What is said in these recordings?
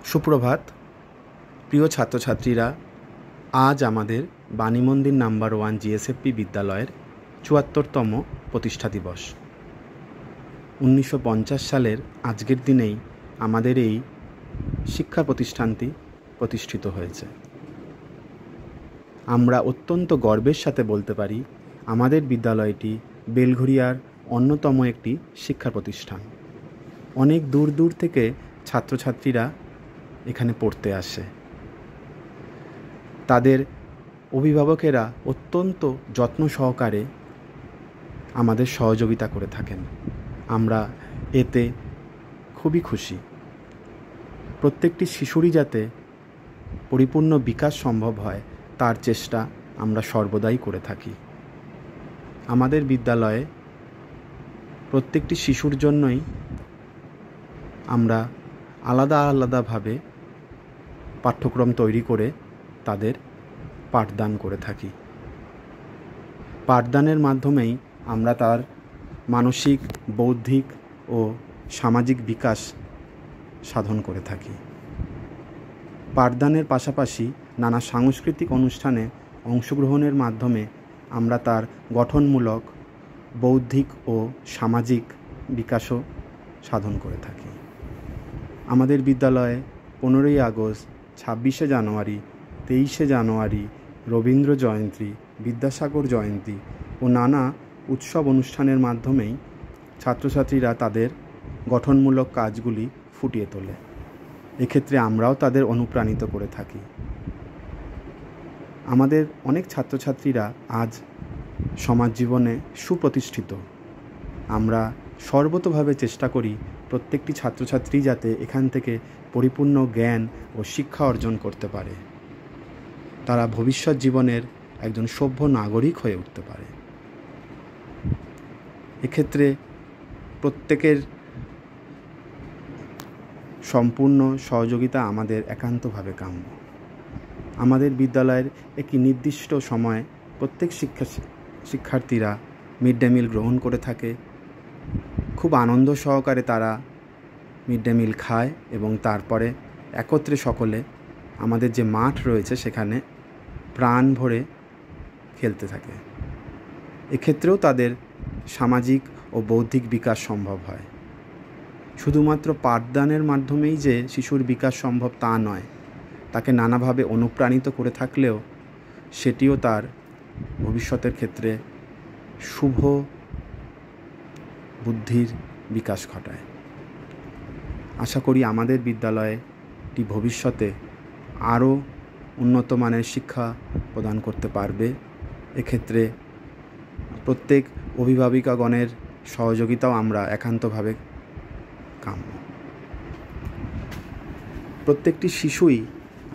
সুপ্রভাত প্রিয় ছাত্রছাত্রীরা, আজ আমাদের বাণী মন্দির নাম্বার 1 জিএসএফপি বিদ্যালয়ের ৭৪তম প্রতিষ্ঠা দিবস। ১৯৫০ সালের আজকের দিনেই আমাদের এই শিক্ষা প্রতিষ্ঠানটি প্রতিষ্ঠিত হয়েছে। আমরা অত্যন্ত গর্বের সাথে বলতে পারি আমাদের বিদ্যালয়টি বেলঘরিয়ার অন্যতম একটি শিক্ষা প্রতিষ্ঠান। অনেক দূর দূর থেকে ছাত্রছাত্রীরা এখানে পড়তে আসে। তাদের অভিভাবকেরা অত্যন্ত যত্ন সহকারে আমাদের সহযোগিতা করে থাকেন। আমরা এতে খুবই খুশি। প্রত্যেকটি শিশুরই যাতে পরিপূর্ণ বিকাশ সম্ভব হয় তার চেষ্টা আমরা সর্বদাই করে থাকি। আমাদের বিদ্যালয়ে প্রত্যেকটি শিশুর জন্যই আমরা আলাদা আলাদাভাবে পাঠ্যক্রম তৈরি করে তাদের পাঠদান করে থাকি। পাঠদানের মাধ্যমেই আমরা তার মানসিক, বৌদ্ধিক ও সামাজিক বিকাশ সাধন করে থাকি। পাঠদানের পাশাপাশি নানা সাংস্কৃতিক অনুষ্ঠানে অংশগ্রহণের মাধ্যমে আমরা তার গঠনমূলক, বৌদ্ধিক ও সামাজিক বিকাশও সাধন করে থাকি। আমাদের বিদ্যালয়ে 15ই আগস্ট, 26শে জানুয়ারি, 23শে জানুয়ারি, রবীন্দ্র জয়ন্তী, বিদ্যাসাগর জয়ন্তী ও নানা উৎসব অনুষ্ঠানের মাধ্যমেই ছাত্রছাত্রীরা তাদের গঠনমূলক কাজগুলি ফুটিয়ে তোলে। এক্ষেত্রে আমরাও তাদের অনুপ্রাণিত করে থাকি। আমাদের অনেক ছাত্রছাত্রীরা আজ সমাজ জীবনে সুপ্রতিষ্ঠিত। আমরা সর্বতোভাবে চেষ্টা করি প্রত্যেকটি ছাত্রছাত্রী যাতে এখান থেকে পরিপূর্ণ জ্ঞান ও শিক্ষা অর্জন করতে পারে, তারা ভবিষ্যৎ জীবনের একজন সভ্য নাগরিক হয়ে উঠতে পারে। এক্ষেত্রে প্রত্যেকের সম্পূর্ণ সহযোগিতা আমাদের একান্তভাবে কাম্য। আমাদের বিদ্যালয়ের একটি নির্দিষ্ট সময় প্রত্যেক শিক্ষার্থীরা মিড ডে মিল গ্রহণ করে থাকে। খুব আনন্দ সহকারে তারা মিড ডে মিল খায় এবং তারপরে একত্রে সকলে আমাদের যে মাঠ রয়েছে সেখানে প্রাণ ভরে খেলতে থাকে। এক্ষেত্রেও তাদের সামাজিক ও বৌদ্ধিক বিকাশ সম্ভব হয়। শুধুমাত্র পাঠদানের মাধ্যমেই যে শিশুর বিকাশ সম্ভব তা নয়, তাকে নানাভাবে অনুপ্রাণিত করে থাকলেও সেটিও তার ভবিষ্যতের ক্ষেত্রে শুভ বুদ্ধির বিকাশ ঘটায়। আশা করি আমাদের বিদ্যালয়টি ভবিষ্যতে আরও উন্নত মানের শিক্ষা প্রদান করতে পারবে। এক্ষেত্রে প্রত্যেক অভিভাবিকাগণের সহযোগিতাও আমরা একান্তভাবে কাম্য। প্রত্যেকটি শিশুই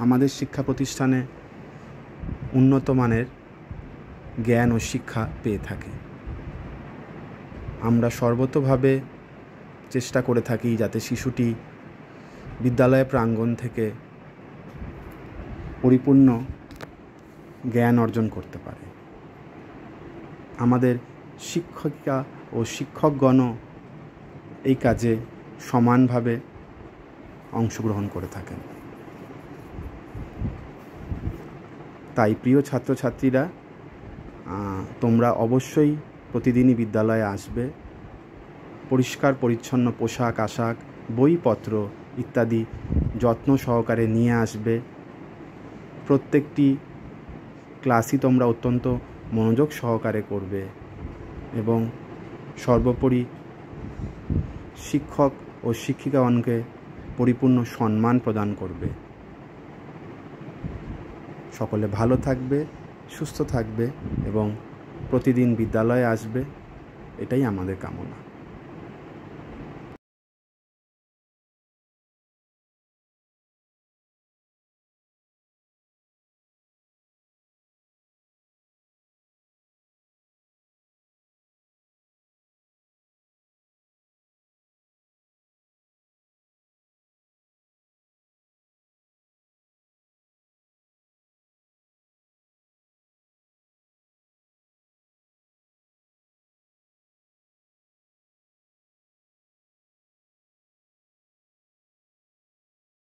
আমাদের শিক্ষা প্রতিষ্ঠানে উন্নত মানের জ্ঞান ও শিক্ষা পেয়ে থাকে। আমরা সর্বতোভাবে চেষ্টা করে থাকি যাতে শিশুটি বিদ্যালয় প্রাঙ্গণ থেকে পরিপূর্ণ জ্ঞান অর্জন করতে পারে। আমাদের শিক্ষিকা ও শিক্ষকগণও এই কাজে সমানভাবে অংশগ্রহণ করে থাকেন। তাই প্রিয় ছাত্রছাত্রীরা, তোমরা অবশ্যই প্রতিদিনই বিদ্যালয়ে আসবে। পরিষ্কার পরিচ্ছন্ন পোশাক আশাক, বইপত্র ইত্যাদি যত্ন সহকারে নিয়ে আসবে। প্রত্যেকটি ক্লাসই তোমরা অত্যন্ত মনোযোগ সহকারে করবে এবং সর্বোপরি শিক্ষক ও শিক্ষিকাগণকে পরিপূর্ণ সম্মান প্রদান করবে। সকলে ভালো থাকবে, সুস্থ থাকবে এবং প্রতিদিন বিদ্যালয়ে আসবে, এটাই আমাদের কামনা।